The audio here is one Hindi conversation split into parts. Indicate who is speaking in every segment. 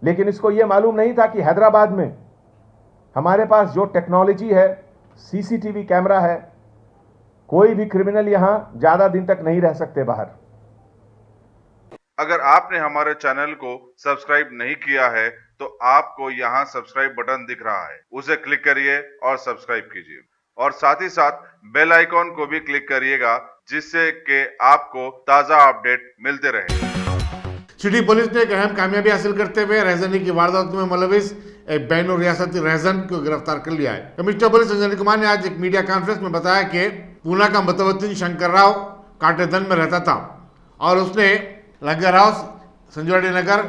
Speaker 1: लेकिन इसको यह मालूम नहीं था कि हैदराबाद में हमारे पास जो टेक्नोलॉजी है, सीसीटीवी कैमरा है, कोई भी क्रिमिनल यहां ज्यादा दिन तक नहीं रह सकते बाहर।
Speaker 2: अगर आपने हमारे चैनल को सब्सक्राइब नहीं किया है तो आपको यहाँ सब्सक्राइब बटन दिख रहा है, उसे क्लिक करिए और सब्सक्राइब कीजिए और साथ ही साथ बेल आइकॉन को भी क्लिक करिएगा जिससे कि आपको ताजा अपडेट मिलते रहे।
Speaker 3: सिटी पुलिस ने एक अहम कामयाबी हासिल करते हुए रहजनी की वारदात में मुलविस एक बैन रियासती रहजन को गिरफ्तार कर लिया है। कमिश्नर पुलिस संजय कुमार ने आज एक मीडिया कॉन्फ्रेंस में बताया कि पूना का मुतवत्तिन शंकर राव काटेदन में रहता था और उसने लंगर हाउस, संजवाड़ी नगर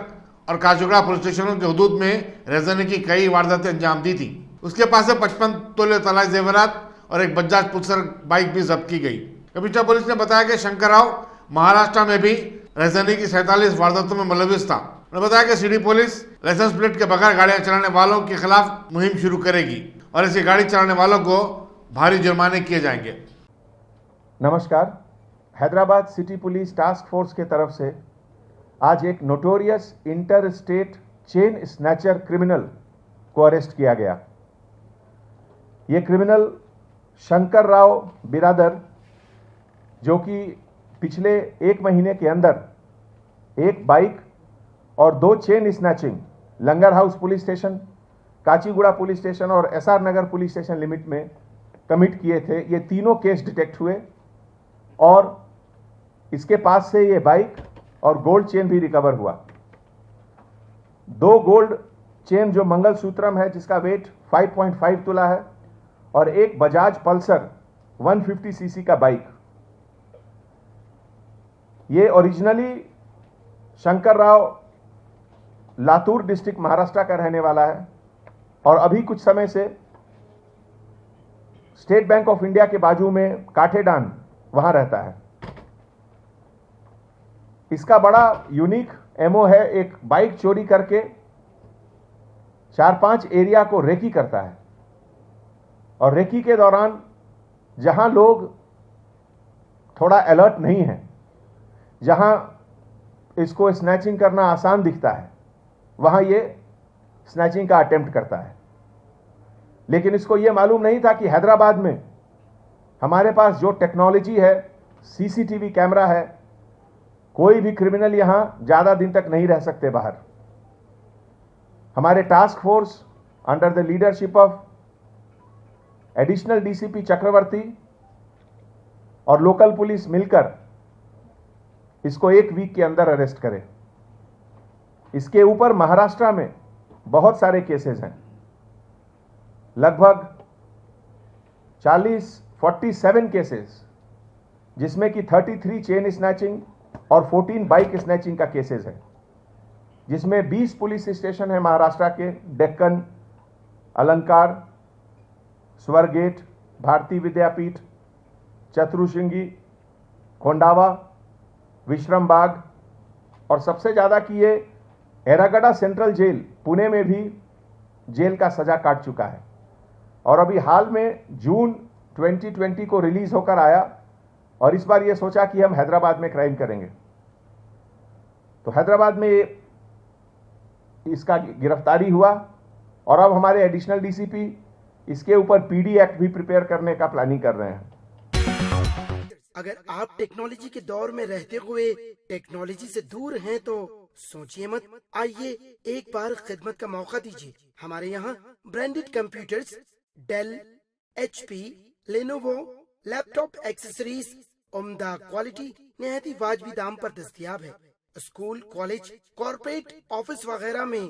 Speaker 3: और काचुगड़ा पुलिस स्टेशनों के हदूद में रहजनी की कई वारदातें अंजाम दी थी। उसके पास से 55 तोले तलाश जेवरात और एक बजाज पल्सर बाइक भी जब्त की गई। कमिश्नर पुलिस ने बताया कि शंकर राव महाराष्ट्र में भी रहजनी की 47 वारदातों में मुलविस था। उन्होंने बताया कि सिटी पुलिस लाइसेंस प्लेट के बगैर गाड़ियां चलाने वालों के खिलाफ मुहिम शुरू करेगी और ऐसी गाड़ी चलाने वालों को भारी जुर्माने किए जाएंगे।
Speaker 1: नमस्कार। Hyderabad city police task force के तरफ से आज एक notorious inter state chain snatcher criminal को अरेस्ट किया गया। ये क्रिमिनल शंकर राव बिरादर, जो कि पिछले 1 महीने के अंदर एक बाइक और 2 chain snatching Langar Houz police station, Kachiguda police station और SR Nagar police station limit में कमिट किए थे। ये तीनों केस डिटेक्ट हुए और इसके पास से ये बाइक और गोल्ड चेन भी रिकवर हुआ। 2 गोल्ड चेन जो मंगलसूत्रम है जिसका वेट 5.5 तुला है और एक बजाज पल्सर 150 सीसी का बाइक। ये ओरिजिनली शंकर राव लातूर डिस्ट्रिक्ट महाराष्ट्र का रहने वाला है और अभी कुछ समय से स्टेट बैंक ऑफ इंडिया के बाजू में काठेडान वहां रहता है। इसका बड़ा यूनिक एमओ है, एक बाइक चोरी करके 4-5 एरिया को रेकी करता है और रेकी के दौरान जहां लोग थोड़ा अलर्ट नहीं है, जहां इसको स्नैचिंग करना आसान दिखता है, वहां ये स्नैचिंग का अटेम्प्ट करता है। लेकिन इसको यह मालूम नहीं था कि हैदराबाद में हमारे पास जो टेक्नोलॉजी है, सीसीटीवी कैमरा है, कोई भी क्रिमिनल यहां ज्यादा दिन तक नहीं रह सकते बाहर। हमारे task force under the leadership of additional DCP Chakravarthi और लोकल पुलिस मिलकर इसको 1 वीक के अंदर अरेस्ट करे। इसके ऊपर महाराष्ट्र में बहुत सारे केसेस हैं, लगभग 47 केसेस, जिसमें कि 33 चेन स्नैचिंग और 14 बाइक स्नैचिंग का केसेस है, जिसमें 20 पुलिस स्टेशन है महाराष्ट्र के, डेक्कन, अलंकार, स्वरगेट, भारती विद्यापीठ, चतुश्रृंगी, कोंडावा, विश्रम बाग और सबसे ज्यादा की ये एरागडा सेंट्रल जेल पुणे में भी जेल का सजा काट चुका है और अभी हाल में जून 2020 को रिलीज होकर आया और इस बार ये सोचा कि हम हैदराबाद में क्राइम करेंगे। तो हैदराबाद में इसका गिरफ्तारी हुआ और अब हमारे एडिशनल डीसीपी इसके ऊपर पीडी एक्ट भी प्रिपेयर करने का प्लानिंग कर रहे हैं।
Speaker 4: अगर आप टेक्नोलॉजी के दौर में रहते हुए टेक्नोलॉजी से दूर हैं तो सोचिए मत, आइए एक बार खिदमत का मौका दीजिए। हमारे यहाँ branded computers, Dell, HP, Lenovo, laptop accessories उम्दा क्वालिटी निहायत ही वाजबी दाम पर दस्तयाब है। स्कूल, कॉलेज, कॉर्पोरेट, ऑफिस वगैरह में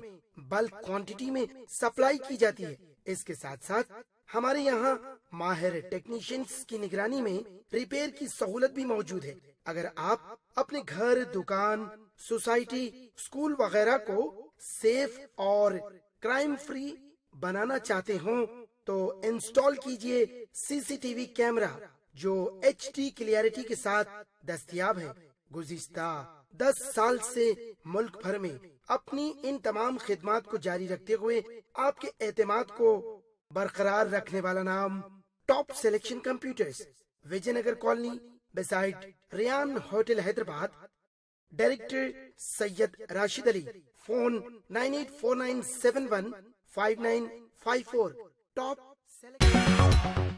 Speaker 4: बल्क क्वांटिटी में सप्लाई की जाती है। इसके साथ साथ हमारे यहाँ माहिर टेक्नीशियंस की निगरानी में रिपेयर की सहूलत भी मौजूद है। अगर आप अपने घर, दुकान, सोसाइटी, स्कूल वगैरह को सेफ और क्राइम फ्री बनाना चाहते हो तो इंस्टॉल कीजिए सीसीटीवी कैमरा जो HD क्लियरिटी के साथ दस्तयाब है। गुज़िश्ता 10 साल से मुल्क भर में अपनी इन तमाम खिदमात को जारी रखते हुए आपके एतमाद को बरकरार रखने वाला नाम top selection computers, Vijayanagar colony, beside Riyan hotel, Hyderabad. Director Syed Rashid Ali, phone 9849715954, top